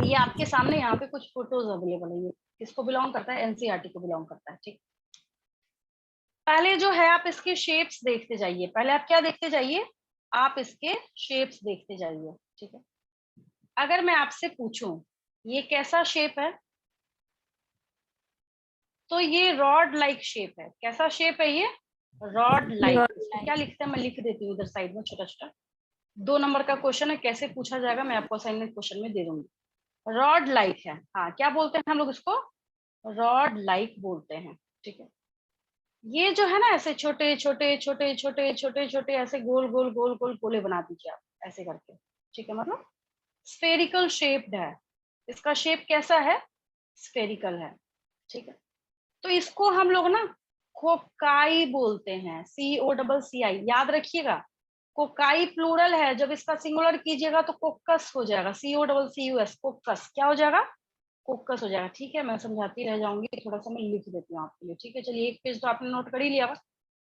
ये आपके सामने यहाँ पे कुछ फोटोज अवेलेबल है। ये किसको बिलोंग करता है? एनसीईआरटी को बिलोंग करता है। ठीक, पहले जो है आप इसके शेप्स देखते जाइए। पहले आप क्या देखते जाइए? आप इसके शेप्स देखते जाइए। ठीक है, अगर मैं आपसे पूछूं ये कैसा शेप है, तो ये रॉड लाइक शेप है। कैसा शेप है ये? Rod like. क्या लिखते हैं, मैं लिख देती हूँ इधर साइड में छोटा छोटा। 2 नंबर का क्वेश्चन है, कैसे पूछा जाएगा मैं आपको असाइनमेंट क्वेश्चन में दे दूंगी। रॉड लाइक है, हाँ क्या बोलते हैं हम लोग इसको? रॉड लाइक बोलते हैं। ठीक है, ये जो है ना ऐसे छोटे छोटे छोटे छोटे छोटे छोटे ऐसे गोल गोल गोल गोल गोले बना दीजिए आप ऐसे करके। ठीक है, मतलब स्फेरिकल शेप्ड है। इसका शेप कैसा है? स्फेरिकल है। ठीक है, तो इसको हम लोग ना कोकाई बोलते हैं। COCCI, याद रखिएगा। कोकाई प्लूरल है, जब इसका सिंगुलर कीजिएगा तो कोक्कस हो जाएगा। COCCUS, कोक्कस। क्या हो जाएगा? कोक्कस हो जाएगा। ठीक है, मैं समझाती रह जाऊंगी, थोड़ा सा मैं लिख देती हूँ आपके लिए। ठीक है, चलिए एक पेज तो आपने नोट कर ही लिया।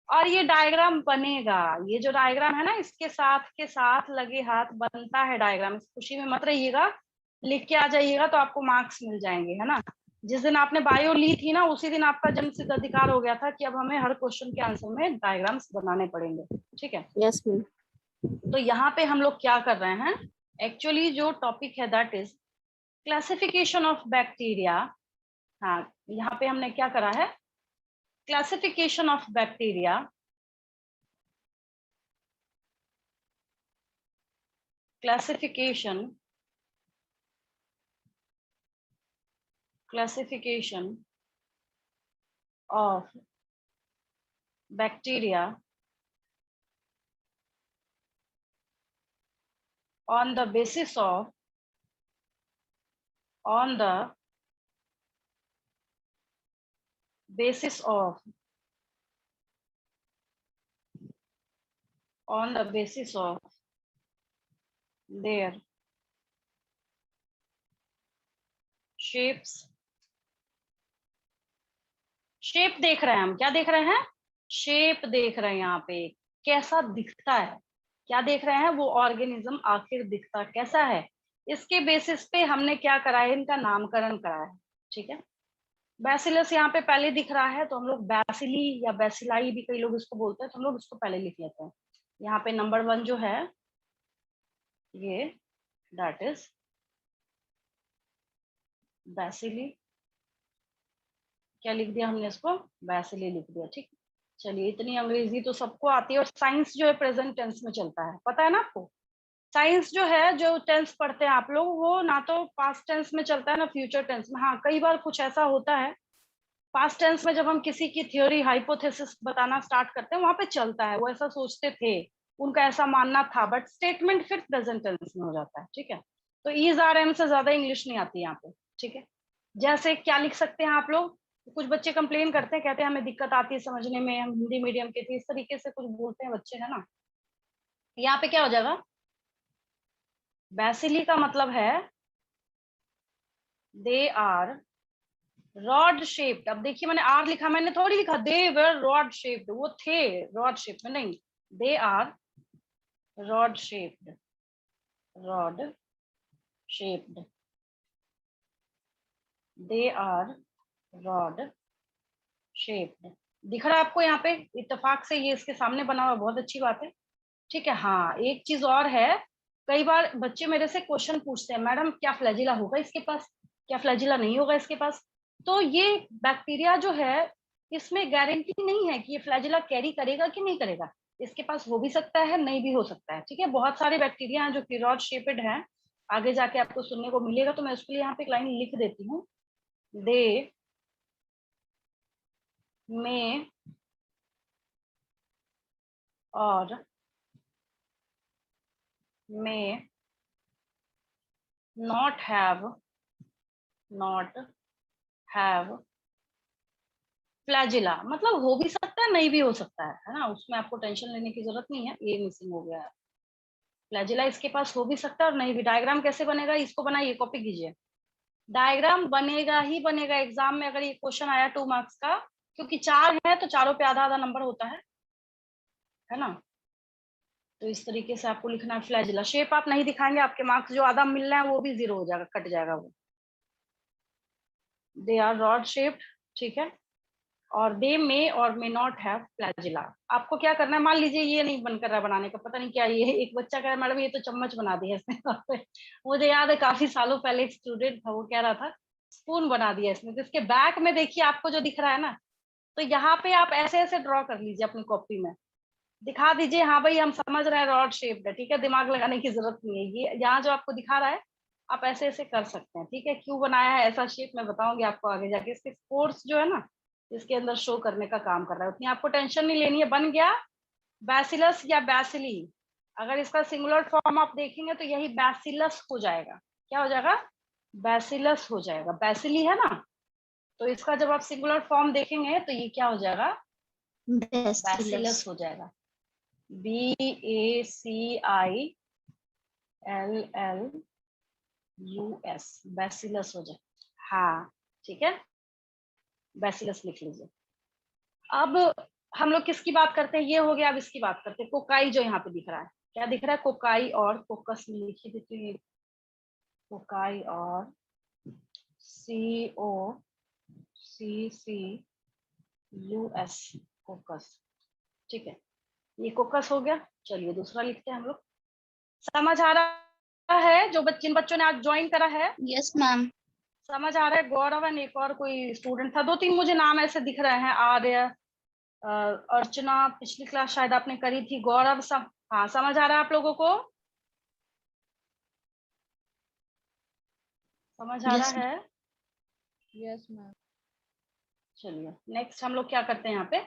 और ये डायग्राम बनेगा, ये जो डायग्राम है ना इसके साथ के साथ लगे हाथ बनता है डायग्राम। इस खुशी में मत रहिएगा, लिख के आ जाइएगा तो आपको मार्क्स मिल जाएंगे, है ना। जिस दिन आपने बायो ली थी ना उसी दिन आपका जन्म सिद्ध अधिकार हो गया था कि अब हमें हर क्वेश्चन के आंसर में डायग्राम्स बनाने पड़ेंगे। ठीक है, यस मैम। तो यहाँ पे हम लोग क्या कर रहे हैं, एक्चुअली जो टॉपिक है that is classification of bacteria. हाँ, यहाँ पे हमने क्या करा है? Classification of bacteria, classification of bacteria on the basis of on the basis of their shapes। Shape देख रहे हैं हम, क्या देख रहे हैं? शेप देख रहे हैं। यहाँ पे कैसा दिखता है, क्या देख रहे हैं? वो ऑर्गेनिज्म आखिर दिखता कैसा है, इसके बेसिस पे हमने क्या करा है, इनका नामकरण करा है। ठीक है, बैसिलस यहाँ पे पहले दिख रहा है तो हम लोग बैसिली या बैसिलाई भी कई लोग इसको बोलते हैं, तो हम लोग इसको पहले लिख लेते हैं। यहाँ पे नंबर 1 जो है ये दैट इज बैसिली। क्या लिख दिया हमने इसको? बैसिली लिख दिया। ठीक, चलिए इतनी अंग्रेजी तो सबको आती है। और साइंस जो है प्रेजेंट टेंस में चलता है, पता है ना आपको। साइंस जो है, जो टेंस पढ़ते हैं आप लोग, वो ना तो पास्ट टेंस में चलता है ना फ्यूचर टेंस में। हाँ, कई बार कुछ ऐसा होता है पास्ट टेंस में, जब हम किसी की थ्योरी हाइपोथेसिस बताना स्टार्ट करते हैं वहां पे चलता है, वो ऐसा सोचते थे, उनका ऐसा मानना था, बट स्टेटमेंट फिर प्रेजेंट टेंस में हो जाता है। ठीक है, तो ईज आर एम से ज्यादा इंग्लिश नहीं आती यहाँ पे। ठीक है, जैसे क्या लिख सकते हैं आप लोग? कुछ बच्चे कंप्लेन करते हैं, कहते हैं हमें दिक्कत आती है समझने में, हम हिंदी मीडियम के थे, इस तरीके से कुछ बोलते हैं बच्चे, है ना। यहाँ पे क्या हो जाएगा? बैसिली का मतलब है दे आर रॉड शेप्ड। अब देखिए मैंने आर लिखा, मैंने थोड़ी लिखा दे वर रॉड शेप्ड, वो थे रॉड शेप में, नहीं, they are rod shaped, rod shaped, they are rod shaped. दिख रहा है आपको यहाँ पे? इत्तेफाक से ये इसके सामने बना हुआ, बहुत अच्छी बात है। ठीक है, हाँ एक चीज और है, कई बार बच्चे मेरे से क्वेश्चन पूछते हैं, मैडम क्या फ्लैजिला होगा इसके पास, क्या फ्लैजिला नहीं होगा इसके पास। तो ये बैक्टीरिया जो है इसमें गारंटी नहीं है कि ये फ्लैजिला कैरी करेगा कि नहीं करेगा। इसके पास हो भी सकता है, नहीं भी हो सकता है। ठीक है, बहुत सारे बैक्टीरिया हैं जो कि रॉड शेपेड हैं, आगे जाके आपको सुनने को मिलेगा, तो मैं उसके लिए यहाँ पे एक लाइन लिख देती हूँ। दे में और may not have फ्लैजिला, मतलब हो भी सकता है नहीं भी हो सकता है ना, उसमें आपको टेंशन लेने की जरूरत नहीं है। ये मिसिंग हो गया है, फ्लैजिला इसके पास हो भी सकता है और नहीं भी। डायग्राम कैसे बनेगा, इसको बनाइए, कॉपी कीजिए। डायग्राम बनेगा ही बनेगा एग्जाम में, अगर ये क्वेश्चन आया 2 मार्क्स का, क्योंकि 4 है तो चारों पे आधा आधा नंबर होता है ना। तो इस तरीके से आपको लिखना है फ्लैजिला। शेप आप नहीं दिखाएंगे, आपके मार्क्स जो आधा मिल रहे हैं वो भी 0 हो जाएगा, कट जाएगा वो। दे आर रॉड शेप्ड, ठीक है, और दे मे और मे नॉट हैव फ्लैजिला। आपको क्या करना है, मान लीजिए ये नहीं बन कर रहा बनाने का, पता नहीं क्या ये एक बच्चा कह रहा है मैडम ये तो चम्मच बना दिया इसने मुझे याद है काफी सालों पहले एक स्टूडेंट था, वो कह रहा था स्पून बना दिया इसने। तो इसके बैक में देखिए आपको जो दिख रहा है ना, तो यहाँ पे आप ऐसे ऐसे ड्रॉ कर लीजिए अपनी कॉपी में, दिखा दीजिए हाँ भाई हम समझ रहे हैं रॉड शेप्ड है, ठीक है, दिमाग लगाने की जरूरत नहीं है। ये यहाँ जो आपको दिखा रहा है आप ऐसे ऐसे कर सकते हैं, ठीक है। क्यों बनाया है ऐसा शेप मैं बताऊंगी आपको आगे जाके। इसके फोर्स जो है ना इसके अंदर शो करने का काम कर रहा है, उतनी आपको टेंशन नहीं लेनी है। बन गया बैसिलस या बैसिली। अगर इसका सिंगुलर फॉर्म आप देखेंगे तो यही बैसिलस हो जाएगा। क्या हो जाएगा, बैसिलस हो जाएगा। बैसिली है ना, तो इसका जब आप सिंगुलर फॉर्म देखेंगे तो ये क्या हो जाएगा, बैसिलस हो जाएगा। BACILLUS, बैसिलस हो जाए। हाँ ठीक है, बैसिलस लिख लीजिए। अब हम लोग किसकी बात करते हैं, ये हो गया। अब इसकी बात करते हैं, कोकाई जो यहाँ पे दिख रहा है, क्या दिख रहा है, कोकाई और कोकस में लिखी देती है, कोकाई और COCCUS, कोकस, ठीक है, ये कोकस हो गया। चलिए दूसरा लिखते हैं हम लोग। समझ आ रहा है जो जिन बच्चों ने आज ज्वाइन करा है? Yes ma'am. समझ आ रहा है। गौरव एंड एक और कोई स्टूडेंट था, 2-3 मुझे नाम ऐसे दिख रहे हैं। आर्य, अर्चना पिछली क्लास शायद आपने करी थी। गौरव हाँ समझ आ रहा है आप लोगों को, समझ आ रहा है? Yes ma'am. चलिए नेक्स्ट हम लोग क्या करते हैं, यहाँ पे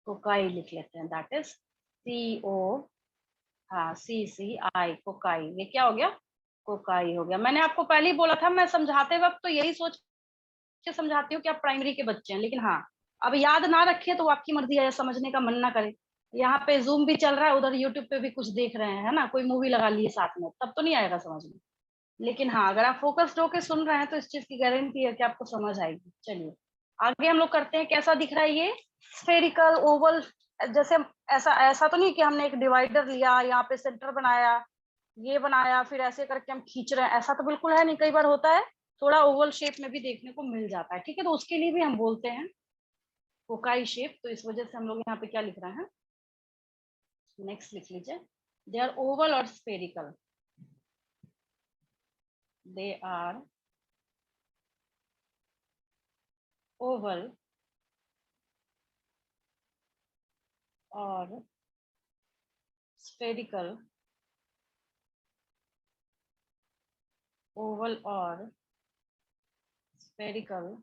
कोकाई लिख लेते हैं, दैट इज COCCI, कोकाई। ये क्या हो गया, कोकाई हो गया। मैंने आपको पहले ही बोला था, मैं समझाते वक्त तो यही सोच के समझाती हूँ कि आप प्राइमरी के बच्चे हैं, लेकिन हाँ अब याद ना रखिए तो आपकी मर्जी है, समझने का मन ना करे। यहाँ पे जूम भी चल रहा है, उधर यूट्यूब पे भी कुछ देख रहे हैं, है ना, कोई मूवी लगा लिए साथ में, तब तो नहीं आएगा समझ में। लेकिन हाँ अगर आप फोकस्ड होके सुन रहे हैं तो इस चीज की गारंटी है कि आपको समझ आएगी। चलिए आगे हम लोग करते हैं। कैसा दिख रहा है ये, स्फेरिकल, ओवल, जैसे ऐसा ऐसा तो नहीं कि हमने एक डिवाइडर लिया, यहाँ पे सेंटर बनाया, ये बनाया, फिर ऐसे करके हम खींच रहे हैं, ऐसा तो बिल्कुल है नहीं। कई बार होता है थोड़ा ओवल शेप में भी देखने को मिल जाता है, ठीक है, तो उसके लिए भी हम बोलते हैं कोकाई शेप। तो इस वजह से हम लोग यहाँ पे क्या लिख रहे हैं, नेक्स्ट लिख लीजिए, दे आर ओवल और स्फेरिकल, दे आर ओवल और स्फेरिकल, ओवल और स्फेरिकल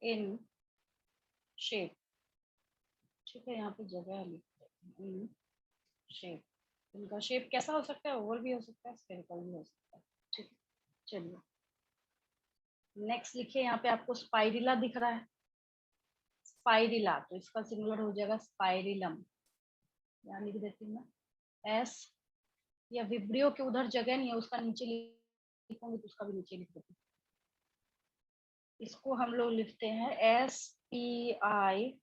इन शेप, ठीक है, यहाँ पे जगह लिख देते हैं, इन शेप। इनका शेप कैसा हो सकता है, ओवल भी हो सकता है, स्फेरिकल भी हो सकता है, ठीक है। चलिए नेक्स्ट लिखिए, यहाँ पे आपको स्पाइरिला दिख रहा है, स्पाइरिला, तो इसका सिंगुलर हो जाएगा स्पाइरिलम। यहाँ लिख देती हूँ मैं एस, या विब्रियो के उधर जगह नहीं है, उसका नीचे लिखूंगी तो उसका भी नीचे लिख देती हूँ। इसको हम लोग लिखते हैं SPIRILLUM,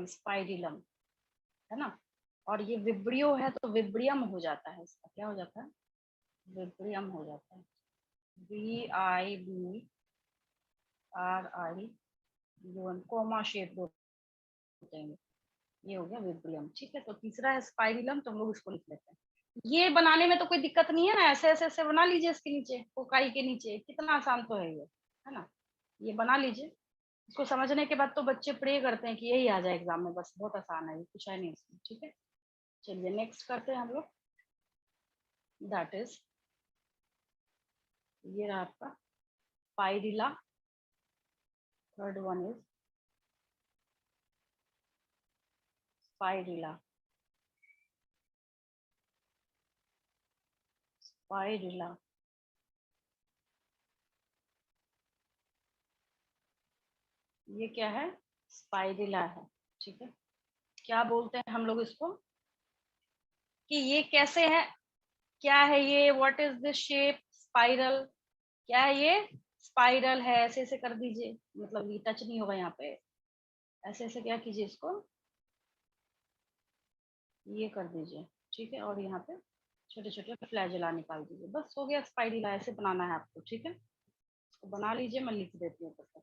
स्पाइरिलम, है ना। और ये विब्रियो है तो विब्रियम हो जाता है, इसका क्या हो जाता है, विब्रियम हो जाता है, VIBRIUM, कोमा शेप होते हैं, ये हो गया विब्रियम, ठीक है। तो तीसरा है स्पाइरिलम, तो हम लोग इसको लिख लेते हैं। ये बनाने में तो कोई दिक्कत नहीं है ना, ऐसे ऐसे ऐसे बना लीजिए, इसके नीचे कोकाई के नीचे, कितना आसान तो है ये, है ना। ये बना लीजिए, इसको समझने के बाद तो बच्चे प्रे करते हैं कि यही आ जाए एग्जाम में, बस बहुत आसान है, ये कुछ है नहीं इसमें, ठीक है। चलिए नेक्स्ट करते हैं हम लोग, दैट इज, ये रहा आपका पाइरिला, third one is spirilla, spirilla, ये क्या है, स्पाइरिला है, ठीक है। क्या बोलते हैं हम लोग इसको, कि ये कैसे है, क्या है ये, what is this shape, spiral, क्या है ये, स्पाइरल है, ऐसे ऐसे कर दीजिए, मतलब ये टच नहीं होगा यहाँ पे, ऐसे ऐसे क्या कीजिए इसको, ये कर दीजिए, ठीक है। और यहाँ पे छोटे छोटे फ्लैजेला निकाल दीजिए, बस हो गया स्पाइरिला। ऐसे बनाना है आपको, ठीक है। इसको बना लीजिए, मैं लिख देती हूँ तब तक।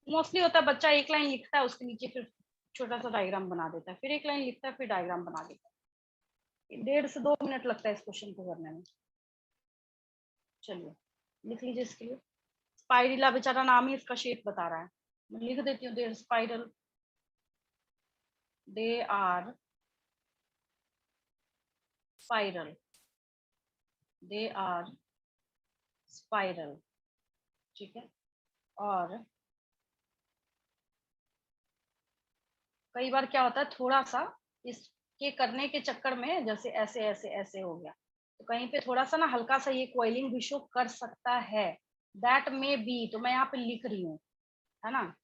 मोस्टली होता है बच्चा एक लाइन लिखता है, उसके नीचे फिर छोटा सा डायग्राम बना देता है, फिर एक लाइन लिखता है, फिर डायग्राम बना देता है। 1.5 से 2 मिनट लगता है इस क्वेश्चन को करने में। चलिए लिख लीजिए इसके लिए। स्पाइरिला बेचारा नाम ही इसका शेप बता रहा है, मैं लिख देती हूँ। They're spiral, they are spiral, they are spiral, ठीक है। और कई बार क्या होता है, थोड़ा सा इसके करने के चक्कर में, जैसे ऐसे ऐसे ऐसे हो गया, तो कहीं पे थोड़ा सा ना हल्का सा ये कॉइलिंग भी शो कर सकता है, दैट मे बी। तो मैं यहाँ पे लिख रही हूँ, है ना,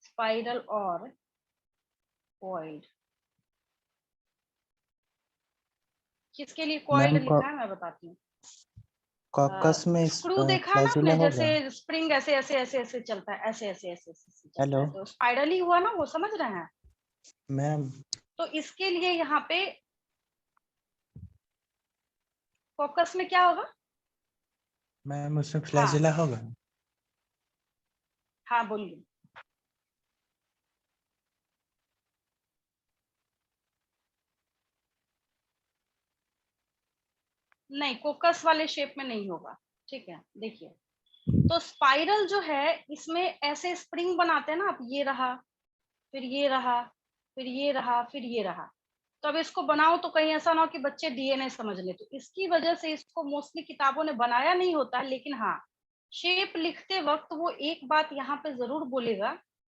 स्पाइरल और कॉइल्ड। किसके लिए कॉइल्ड मैम लिखा है मैं बताती हूँ। कॉकस में स्क्रू देखा है ना फ्लैजुला आपने, जैसे होगा। स्प्रिंग ऐसे ऐसे ऐसे ऐसे चलता है, ऐसे ऐसे ऐसे ऐसे चलता हेलो है, तो स्पाइरल ही हुआ ना वो, समझ रहे हैं। मैम। तो इसके लिए यहाँ पे फोकस में क्या होगा। मैम उसमें हाँ फ्लैजुला होगा। हाँ बोलिए। नहीं, कोकस वाले शेप में नहीं होगा, ठीक है। देखिए, तो स्पाइरल जो है इसमें ऐसे स्प्रिंग बनाते हैं ना आप, ये रहा, फिर ये रहा, फिर ये रहा, फिर ये रहा। तो अब इसको बनाओ तो कहीं ऐसा ना हो कि बच्चे डीएनए समझ ले, तो इसकी वजह से इसको मोस्टली किताबों ने बनाया नहीं होता है। लेकिन हाँ, शेप लिखते वक्त वो एक बात यहाँ पे जरूर बोलेगा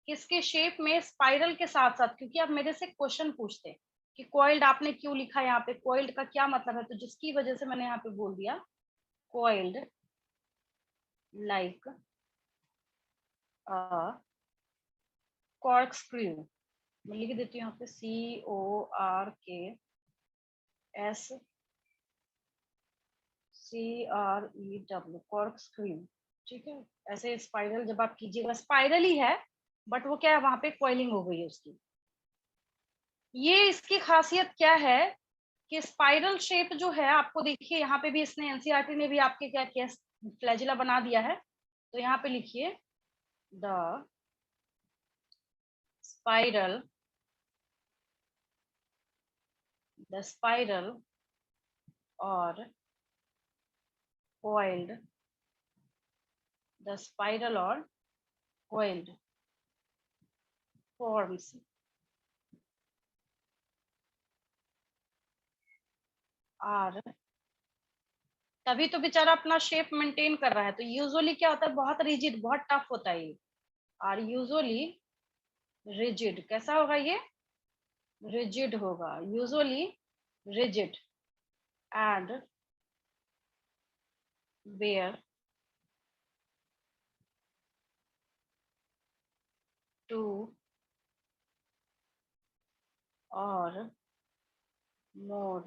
कि इसके शेप में स्पाइरल के साथ साथ, क्योंकि आप मेरे से क्वेश्चन पूछते हैं कि कॉइल्ड आपने क्यों लिखा, यहाँ पे कॉइल्ड का क्या मतलब है, तो जिसकी वजह से मैंने यहाँ पे बोल दिया कॉइल्ड लाइक कॉर्क स्क्रू। मैं लिख देती हूँ यहाँ पे CORKSCREW, कॉर्क स्क्रू, ठीक है। ऐसे स्पाइरल जब आप कीजिएगा, स्पाइरल ही है बट वो क्या है, वहां पे कॉइलिंग हो गई है उसकी। ये इसकी खासियत क्या है कि स्पाइरल शेप जो है, आपको देखिए यहाँ पे भी इसने एनसीईआरटी ने भी आपके क्या किया, फ्लैजिला बना दिया है। तो यहाँ पे लिखिए द स्पाइरल, द स्पाइरल और coiled, the spiral or coiled forms are, तभी तो बेचारा अपना शेप मेंटेन कर रहा है। तो यूजुअली क्या होता है, बहुत रिजिड, बहुत टफ होता है ये। आर यूजुअली रिजिड, कैसा होगा ये, रिजिड होगा, usually rigid and bear two or more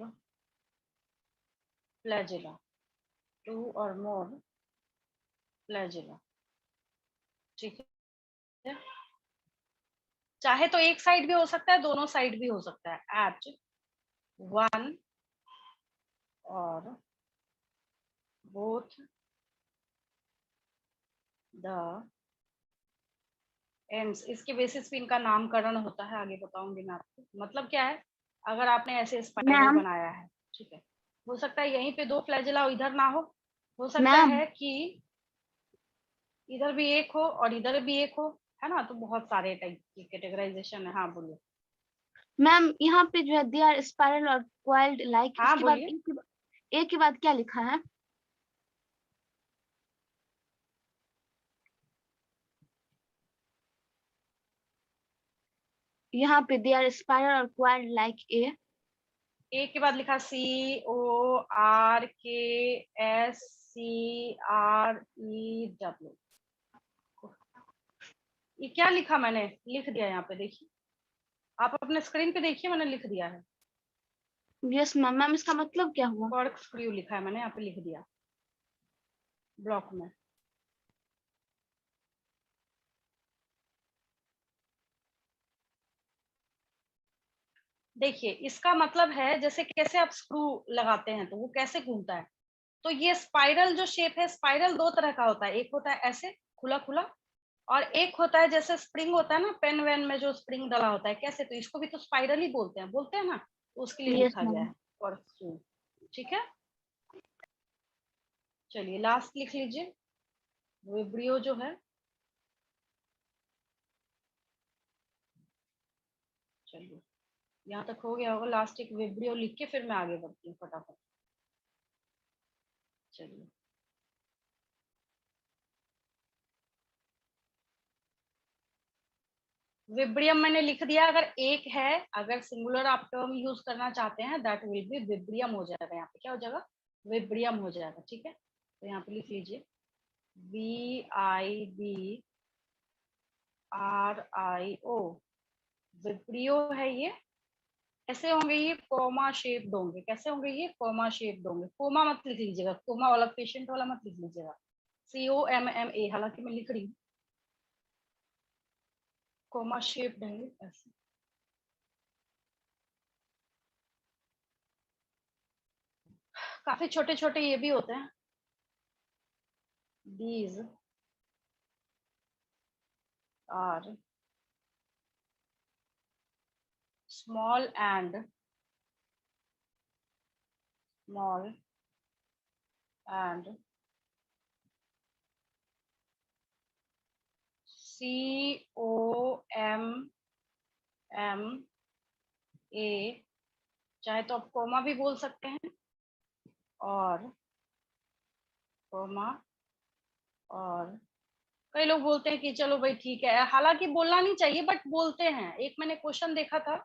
flagella, to or more flagella, ठीक है। चाहे तो एक साइड भी हो सकता है, दोनों साइड भी हो सकता है, एट वन और both the ends। इसके बेसिस पे इनका नामकरण होता है, आगे बताऊंगी मैं आपको। मतलब क्या है, अगर आपने ऐसे स्पाइरल मैम बनाया है, ठीक है, हो सकता है यहीं पे 2 फ्लैजिला, इधर ना हो सकता मैम है कि इधर भी एक हो और इधर भी एक हो, है ना। तो बहुत सारे टाइप की कैटेगराइजेशन है। हाँ बोलिए। मैम यहाँ पे जो है दे आर स्पाइरल और कॉइल्ड लाइक, हाँ इसके बाद बोलिए। एक के बाद क्या लिखा है। यहाँ पे दे आर स्पाइरल और कॉइल्ड लाइक एक के बाद लिखा CORKSCREW। ये क्या लिखा, मैंने लिख दिया यहाँ पे, देखिए आप अपने स्क्रीन पे देखिए, मैंने लिख दिया है। Yes ma'am. मैम इसका मतलब क्या हुआ। कॉर्क स्क्रू लिखा है मैंने, यहाँ पे लिख दिया। ब्लॉक में। देखिए इसका मतलब है जैसे कैसे आप स्क्रू लगाते हैं तो वो कैसे घूमता है। तो ये स्पाइरल जो शेप है, स्पाइरल दो तरह का होता है, एक होता है ऐसे खुला खुला, और एक होता है जैसे स्प्रिंग होता है ना पेन वेन में जो स्प्रिंग डला होता है कैसे, तो इसको भी तो स्पाइरल ही बोलते हैं ना, तो उसके लिए यस लिखा गया मैम। है और ठीक है। चलिए लास्ट लिख लीजिए, विब्रियो जो है। चलिए यहाँ तक हो गया होगा, लास्ट एक विब्रियो लिख के फिर मैं आगे बढ़ती हूँ फटाफट। चलिए विब्रियम मैंने लिख दिया, अगर एक है, अगर सिंगुलर आप टर्म यूज करना चाहते हैं दैट विल बी विब्रियम हो जाएगा, यहाँ पे क्या हो जाएगा, विब्रियम हो जाएगा। ठीक है, तो यहाँ पे लिख लीजिए VIBRIO, विब्रियो है ये। कैसे होंगे ये, कोमा शेप होंगे। कैसे होंगे ये, कोमा शेप होंगे। कोमा मत लिख लीजिएगा, कोमा वाला पेशेंट वाला मत लिख लीजिएगा, COMMA, हालांकि मैं लिख रही हूँ, कोमा शेप रहेंगे ऐसे। काफी छोटे छोटे ये भी होते हैं। These are small and COMMA, चाहे तो आप कोमा भी बोल सकते हैं, और कोमा, और कई लोग बोलते हैं कि चलो भाई ठीक है, हालांकि बोलना नहीं चाहिए बट बोलते हैं। एक मैंने क्वेश्चन देखा था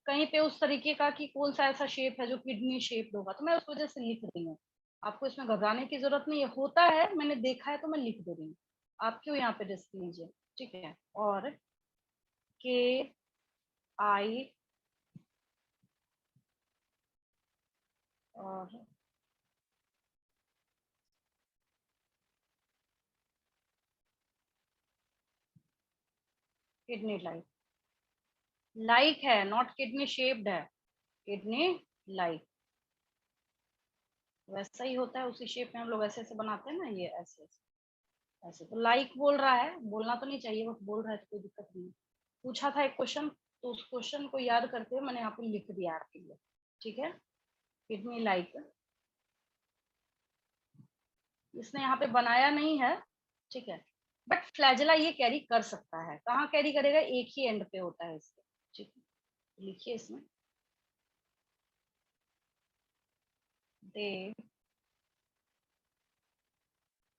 कहीं पे उस तरीके का कि कौन सा ऐसा शेप है जो किडनी शेप होगा, तो मैं उस वजह से लिख रही हूँ। आपको इसमें घबराने की जरूरत नहीं है, होता है, मैंने देखा है तो मैं लिख दे रही हूँ। आप क्यों यहाँ पे रिस्क लीजिए, ठीक है। और KI और किडनी लाइक है, नॉट किडनी शेप्ड है, किडनी लाइक। वैसा ही होता है, उसी शेप में हम लोग ऐसे ऐसे बनाते हैं ना, ये ऐसे ऐसे ऐसे। तो लाइक बोल रहा है, बोलना तो नहीं चाहिए बट बोल रहा है तो कोई दिक्कत नहीं है। पूछा था एक क्वेश्चन, तो उस क्वेश्चन को याद करते हुए मैंने यहाँ पे लिख दिया आपके लिए, ठीक है। किडनी लाइक, इसने यहाँ पे बनाया नहीं है, ठीक है, बट फ्लैजेला ये कैरी कर सकता है। कहाँ कैरी करेगा, एक ही एंड पे होता है इसके, ठीक है। लिखिए इसमें, they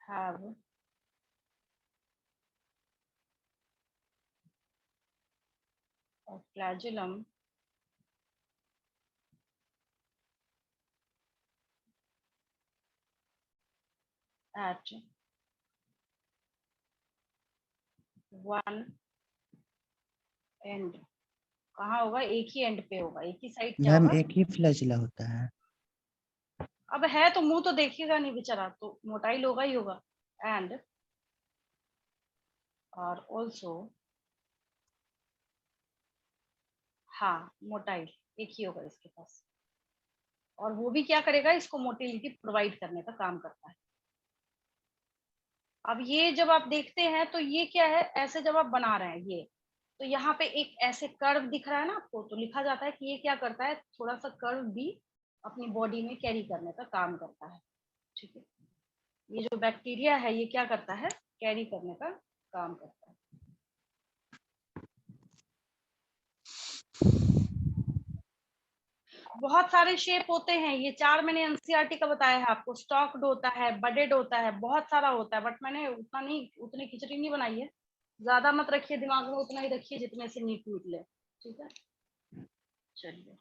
have a flagellum at one end। कहाँ होगा, एक ही एंड पे होगा, एक ही साइड क्या मैम होगा। एक ही फ्लैजिला होता है। अब है तो मुंह तो देखिएगा नहीं बेचारा, तो मोटाई होगा ही होगा। एंड और ऑल्सो, हाँ मोटाई एक ही होगा इसके पास, और वो भी क्या करेगा, इसको मोटिलिटी प्रोवाइड करने का काम करता है। अब ये जब आप देखते हैं तो ये क्या है, ऐसे जब आप बना रहे हैं ये, तो यहाँ पे एक ऐसे कर्व दिख रहा है ना आपको, तो लिखा जाता है कि ये क्या करता है, थोड़ा सा कर्व भी अपनी बॉडी में कैरी करने का काम करता है, ठीक है। ये जो बैक्टीरिया है ये क्या करता है, कैरी करने का काम करता है। बहुत सारे शेप होते हैं, ये 4 मैंने एनसीईआरटी का बताया है आपको। स्टॉक्ड होता है, बडेड होता है, बहुत सारा होता है, बट मैंने उतना नहीं, उतनी खिचड़ी नहीं बनाई है। ज्यादा मत रखिए दिमाग में, उतना ही रखिए जितने से नीट निकले, ठीक है। चलिए